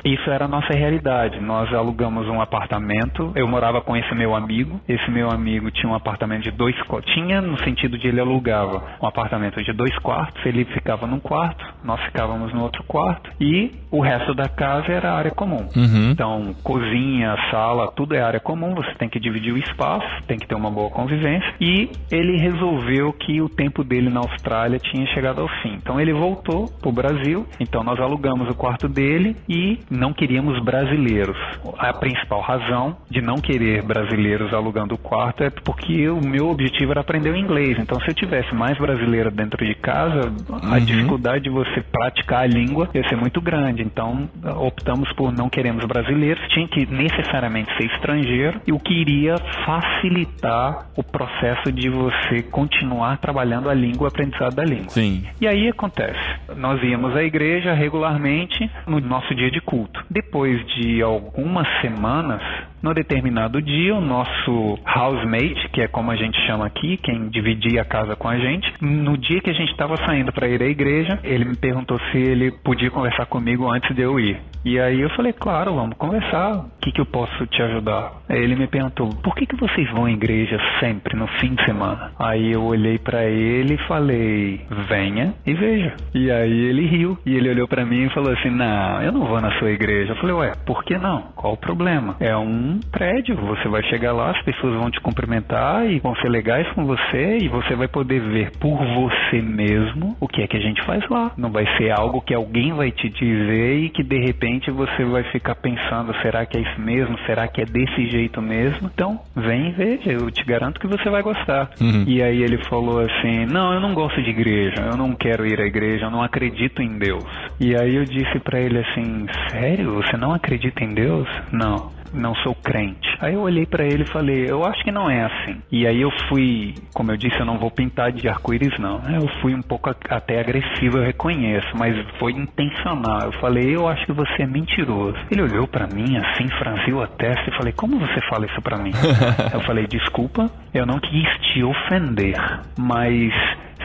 Isso era a nossa realidade. Nós alugamos um apartamento. Eu morava com esse meu amigo. Esse meu amigo tinha um apartamento de 2 quartos. Tinha no sentido de ele alugava um apartamento de 2 quartos. Ele ficava num quarto, nós ficávamos no outro quarto, e o resto da casa era área comum. Então, cozinha, sala, tudo é área comum. Você tem que dividir o espaço, tem que ter uma boa convivência. E ele resolveu que o tempo dele na Austrália tinha chegado ao fim. Então ele voltou pro Brasil. Então nós alugamos o quarto dele e não queríamos brasileiros. A principal razão de não querer brasileiros alugando o quarto é porque o meu objetivo era aprender o inglês. Então, se eu tivesse mais brasileiro dentro de casa, a dificuldade de você praticar a língua ia ser muito grande. Então optamos por não queremos brasileiros, tinha que necessariamente ser estrangeiro, e o que iria facilitar o processo de você continuar trabalhando a língua, o aprendizado da língua. Sim. E aí acontece, nós íamos à igreja regularmente no nosso dia de culto. Depois de algumas semanas, no determinado dia, o nosso housemate, que é como a gente chama aqui, quem dividia a casa com a gente, no dia que a gente estava saindo para ir à igreja, ele me perguntou se ele podia conversar comigo antes de eu ir. E aí eu falei, claro, vamos conversar, o que eu posso te ajudar? Aí ele me perguntou, por que vocês vão à igreja sempre no fim de semana? Aí eu olhei para ele e falei, venha e veja. E aí ele riu, e ele olhou para mim e falou assim, não, eu não vou na sua igreja. Eu falei, ué, por que não? Qual o problema? É um prédio, você vai chegar lá, as pessoas vão te cumprimentar e vão ser legais com você, e você vai poder ver por você mesmo o que é que a gente faz lá. Não vai ser algo que alguém vai te dizer e que de repente você vai ficar pensando, será que é isso mesmo? Será que é desse jeito mesmo? Então, vem e veja, eu te garanto que você vai gostar. E aí ele falou assim, não, eu não gosto de igreja, eu não quero ir à igreja, eu não acredito em Deus. E aí eu disse pra ele assim, sério? Você não acredita em Deus? Não sou crente. Aí eu olhei pra ele e falei, eu acho que não é assim. E aí eu fui, como eu disse, eu não vou pintar de arco-íris não. Eu fui um pouco até agressivo, eu reconheço, mas foi intencional. Eu falei, eu acho que você é mentiroso. Ele olhou pra mim assim, franziu a testa e falei, como você fala isso pra mim? Eu falei, desculpa, eu não quis te ofender, mas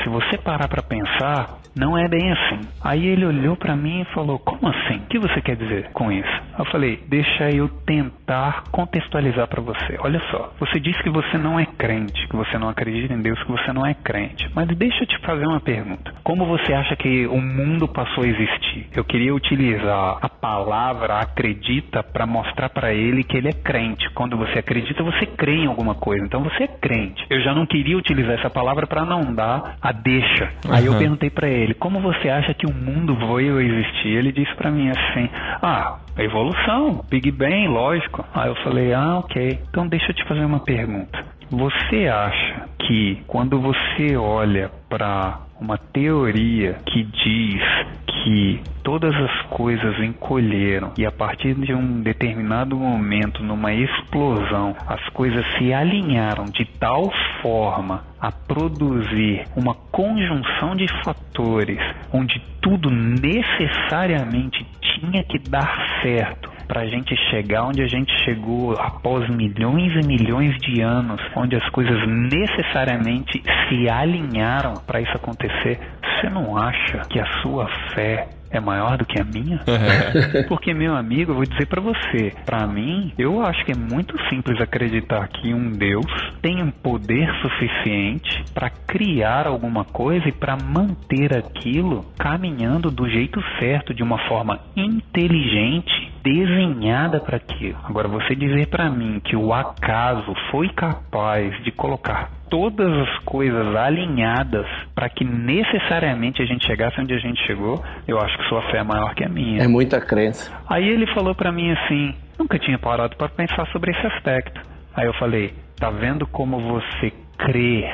se você parar pra pensar, não é bem assim. Aí ele olhou pra mim e falou, como assim? O que você quer dizer com isso? Eu falei, deixa eu tentar contextualizar pra você. Olha só, você disse que você não é crente, que você não acredita em Deus, que você não é crente. Mas deixa eu te fazer uma pergunta. Como você acha que o mundo passou a existir? Eu queria utilizar a palavra acredita pra mostrar pra ele que ele é crente. Quando você acredita, você crê em alguma coisa. Então você é crente. Eu já não queria utilizar essa palavra pra não dar a deixa. Aí eu perguntei pra ele, como você acha que o mundo veio a existir? Ele disse pra mim assim, a evolução, Big Bang, lógico. Aí eu falei, ok. Então deixa eu te fazer uma pergunta. Você acha que quando você olha para uma teoria que diz que todas as coisas encolheram e a partir de um determinado momento, numa explosão, as coisas se alinharam de tal forma a produzir uma conjunção de fatores onde tudo necessariamente tinha que dar certo para a gente chegar onde a gente chegou após milhões e milhões de anos, onde as coisas necessariamente se alinharam para isso acontecer, você não acha que a sua fé é maior do que a minha? Porque, meu amigo, eu vou dizer pra você, pra mim, eu acho que é muito simples acreditar que um Deus tem um poder suficiente pra criar alguma coisa e pra manter aquilo caminhando do jeito certo, de uma forma inteligente desenhada para aquilo. Agora, você dizer para mim que o acaso foi capaz de colocar todas as coisas alinhadas para que necessariamente a gente chegasse onde a gente chegou, eu acho que sua fé é maior que a minha. É muita crença. Aí ele falou para mim assim, nunca tinha parado para pensar sobre esse aspecto. Aí eu falei, tá vendo como você crê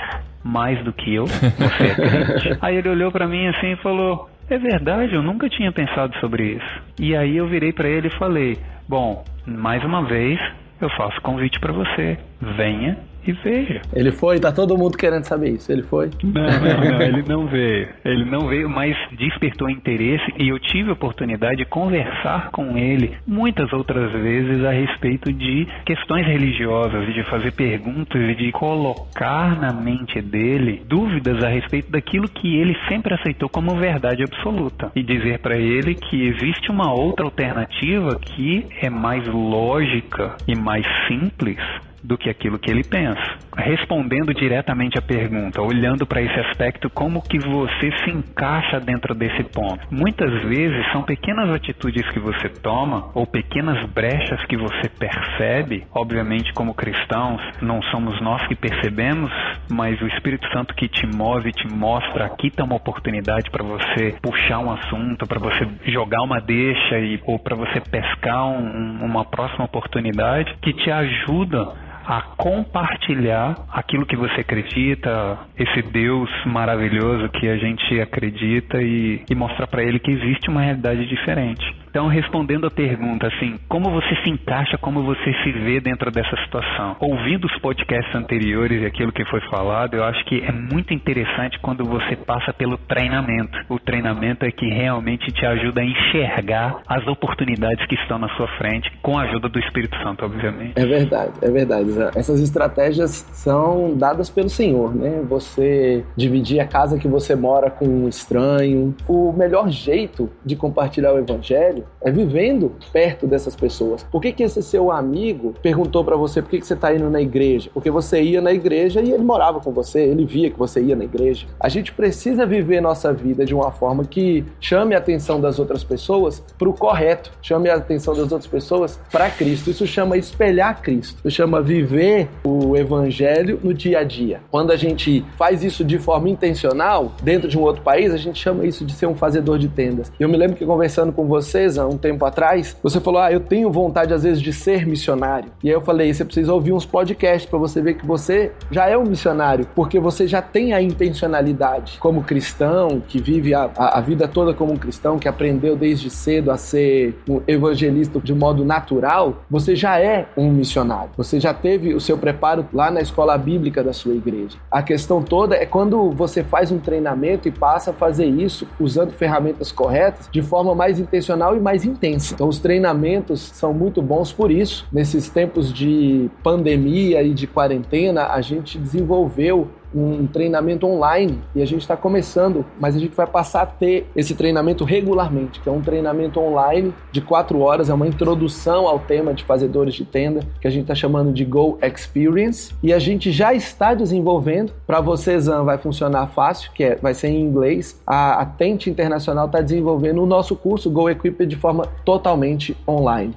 mais do que eu? Você é crente? Aí ele olhou para mim assim e falou, é verdade, eu nunca tinha pensado sobre isso. E aí eu virei para ele e falei, bom, mais uma vez eu faço convite para você, venha e veja. Ele foi? Tá todo mundo querendo saber isso. Ele foi? Não, ele não veio. Ele não veio, mas despertou interesse e eu tive a oportunidade de conversar com ele muitas outras vezes a respeito de questões religiosas, de fazer perguntas e de colocar na mente dele dúvidas a respeito daquilo que ele sempre aceitou como verdade absoluta e dizer para ele que existe uma outra alternativa que é mais lógica e mais simples do que aquilo que ele pensa. Respondendo diretamente à pergunta, olhando para esse aspecto, como que você se encaixa dentro desse ponto? Muitas vezes são pequenas atitudes que você toma, ou pequenas brechas que você percebe. Obviamente, como cristãos, não somos nós que percebemos, mas o Espírito Santo que te move, te mostra, aqui está uma oportunidade para você puxar um assunto, para você jogar uma deixa, ou para você pescar uma próxima oportunidade, que te ajuda a compartilhar aquilo que você acredita, esse Deus maravilhoso que a gente acredita e mostrar para ele que existe uma realidade diferente. Então, respondendo a pergunta, assim, como você se encaixa, como você se vê dentro dessa situação? Ouvindo os podcasts anteriores e aquilo que foi falado, eu acho que é muito interessante quando você passa pelo treinamento. O treinamento é que realmente te ajuda a enxergar as oportunidades que estão na sua frente, com a ajuda do Espírito Santo, obviamente. É verdade, é verdade. Essas estratégias são dadas pelo Senhor, né? Você dividir a casa que você mora com um estranho. O melhor jeito de compartilhar o Evangelho é vivendo perto dessas pessoas. Por que esse seu amigo perguntou pra você por que você tá indo na igreja? Porque você ia na igreja e ele morava com você, ele via que você ia na igreja. A gente precisa viver nossa vida de uma forma que chame a atenção das outras pessoas pro correto, chame a atenção das outras pessoas pra Cristo. Isso chama espelhar Cristo, isso chama viver o Evangelho no dia a dia. Quando a gente faz isso de forma intencional, dentro de um outro país, a gente chama isso de ser um fazedor de tendas. Eu me lembro que conversando com vocês há um tempo atrás, você falou, eu tenho vontade às vezes de ser missionário. E aí eu falei, você precisa ouvir uns podcasts para você ver que você já é um missionário, porque você já tem a intencionalidade como cristão, que vive a vida toda como um cristão, que aprendeu desde cedo a ser um evangelista de modo natural, você já é um missionário. Você já teve o seu preparo lá na escola bíblica da sua igreja. A questão toda é quando você faz um treinamento e passa a fazer isso usando ferramentas corretas, de forma mais intencional e mais intensa. Então os treinamentos são muito bons por isso. Nesses tempos de pandemia e de quarentena, a gente desenvolveu um treinamento online e a gente está começando, mas a gente vai passar a ter esse treinamento regularmente, que é um treinamento online de 4 horas, é uma introdução ao tema de fazedores de tenda, que a gente está chamando de Go Experience, e a gente já está desenvolvendo, para você, Zan, vai funcionar fácil, vai ser em inglês, a Tente Internacional está desenvolvendo o nosso curso Go Equipped de forma totalmente online.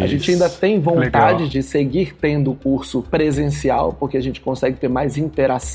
A gente ainda tem vontade de seguir tendo o curso presencial, porque a gente consegue ter mais interação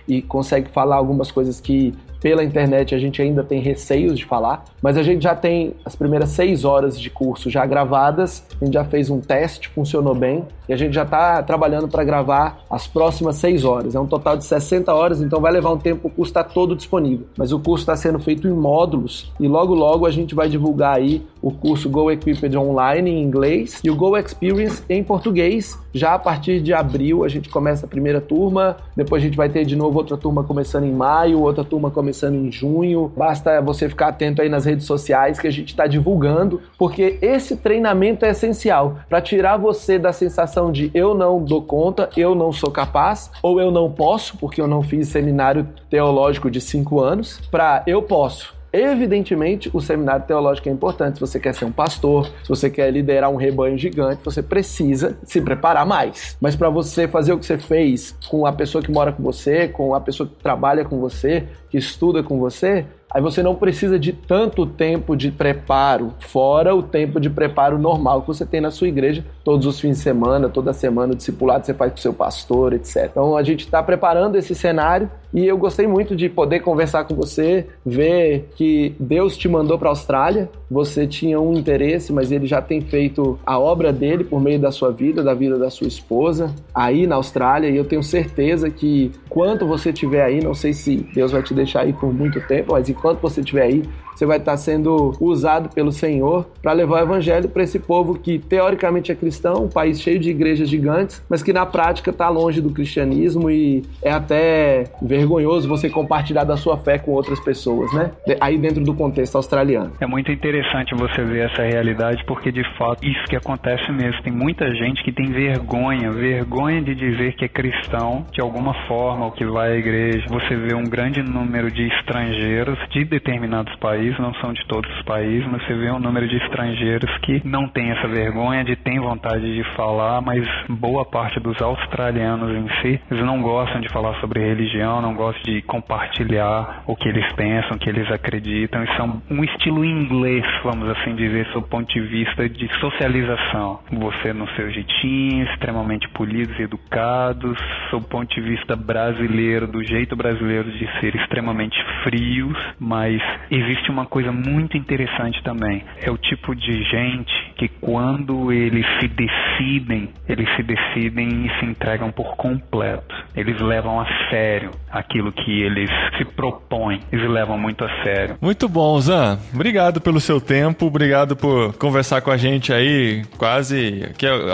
e consegue falar algumas coisas que pela internet a gente ainda tem receios de falar, mas a gente já tem as primeiras 6 horas de curso já gravadas, a gente já fez um teste, funcionou bem, e a gente já está trabalhando para gravar as próximas 6 horas. É um total de 60 horas, então vai levar um tempo, o curso está todo disponível. Mas o curso está sendo feito em módulos, e logo logo a gente vai divulgar aí o curso Go Equipped Online em inglês e o Go Experience em português. Já a partir de abril a gente começa a primeira turma, depois a gente vai ter de novo outra turma começando em maio, outra turma começando em junho. Basta você ficar atento aí nas redes sociais que a gente está divulgando, porque esse treinamento é essencial para tirar você da sensação de eu não dou conta, eu não sou capaz, ou eu não posso, porque eu não fiz seminário teológico de 5 anos, para eu posso. Evidentemente, o seminário teológico é importante. Se você quer ser um pastor, se você quer liderar um rebanho gigante, você precisa se preparar mais. Mas para você fazer o que você fez com a pessoa que mora com você, com a pessoa que trabalha com você, que estuda com você, Aí você não precisa de tanto tempo de preparo, fora o tempo de preparo normal que você tem na sua igreja, todos os fins de semana, toda semana, o discipulado você faz com o seu pastor, etc. Então a gente está preparando esse cenário e eu gostei muito de poder conversar com você, ver que Deus te mandou para a Austrália, você tinha um interesse, mas ele já tem feito a obra dele por meio da sua vida, da vida da sua esposa, aí na Austrália, e eu tenho certeza que enquanto você estiver aí, não sei se Deus vai te deixar aí por muito tempo, mas enquanto você estiver aí, você vai estar sendo usado pelo Senhor para levar o evangelho para esse povo que teoricamente é cristão, um país cheio de igrejas gigantes, mas que na prática está longe do cristianismo e é até vergonhoso você compartilhar da sua fé com outras pessoas, né? Aí dentro do contexto australiano. É muito interessante você ver essa realidade porque de fato isso que acontece mesmo. Tem muita gente que tem vergonha de dizer que é cristão de alguma forma ou que vai à igreja. Você vê um grande número de estrangeiros de determinados países, não são de todos os países, mas você vê um número de estrangeiros que não tem essa vergonha, tem vontade de falar, mas boa parte dos australianos em si, eles não gostam de falar sobre religião, não gostam de compartilhar o que eles pensam, o que eles acreditam, e são um estilo inglês, vamos assim dizer, sob o ponto de vista de socialização. Você no seu jeitinho, extremamente polidos e educados, sob o ponto de vista brasileiro, do jeito brasileiro de ser extremamente frios, mas existe uma coisa muito interessante também. É o tipo de gente que quando eles se decidem e se entregam por completo. Eles levam a sério aquilo que eles se propõem. Eles levam muito a sério. Muito bom, Zan. Obrigado pelo seu tempo. Obrigado por conversar com a gente aí quase...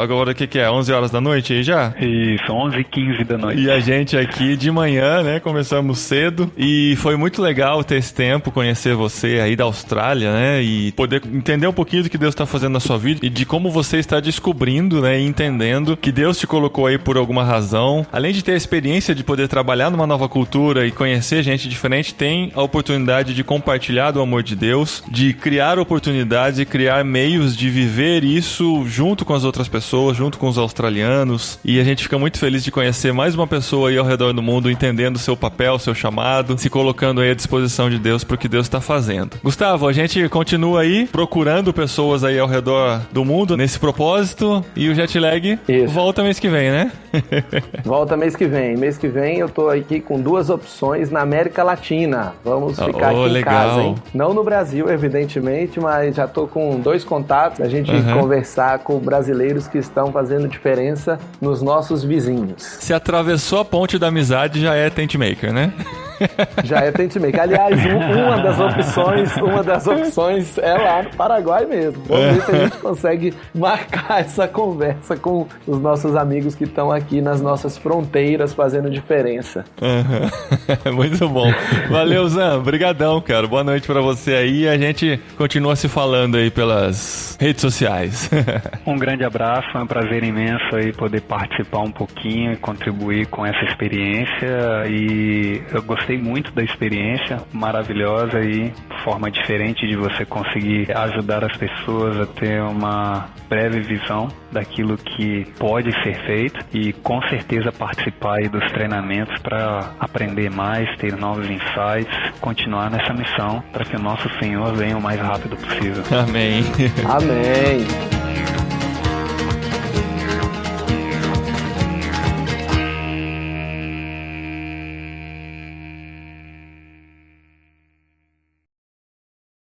Agora o que é? 11 horas da noite aí já? Isso, 11h15 da noite. E a gente aqui de manhã, né? Começamos cedo. E foi muito legal ter esse tempo, conhecer você aí da Austrália, né? E poder entender um pouquinho do que Deus está fazendo na sua vida e de como você está descobrindo, né? E entendendo que Deus te colocou aí por alguma razão. Além de ter a experiência de poder trabalhar numa nova cultura e conhecer gente diferente, tem a oportunidade de compartilhar do amor de Deus, de criar oportunidades e criar meios de viver isso junto com as outras pessoas, junto com os australianos. E a gente fica muito feliz de conhecer mais uma pessoa aí ao redor do mundo, entendendo o seu papel, o seu chamado, se colocando aí à disposição de Deus para o que Deus está fazendo. Gustavo, a gente continua aí procurando pessoas aí ao redor do mundo nesse propósito, e o Jetlag volta mês que vem, né? Volta mês que vem. Mês que vem eu tô aqui com 2 opções na América Latina. Vamos ficar aqui em casa, hein? Não no Brasil, evidentemente, mas já tô com 2 contatos a gente conversar com brasileiros que estão fazendo diferença nos nossos vizinhos. Se atravessou a ponte da amizade, já é tent maker, né? Já é tent maker. Aliás, uma das opções é lá no Paraguai mesmo. Vamos ver se a gente consegue marcar essa conversa com os nossos amigos que estão aqui nas nossas fronteiras fazendo diferença. Muito bom. Valeu, Zan. Obrigadão, cara. Boa noite pra você aí. A gente continua se falando aí pelas redes sociais. Um grande abraço. Foi um prazer imenso aí poder participar um pouquinho e contribuir com essa experiência. E eu gostei muito da experiência, maravilhosa e forma diferente de você conseguir ajudar as pessoas a ter uma breve visão daquilo que pode ser feito e com certeza participar aí dos treinamentos para aprender mais, ter novos insights, continuar nessa missão para que o nosso Senhor venha o mais rápido possível. Amém. Amém.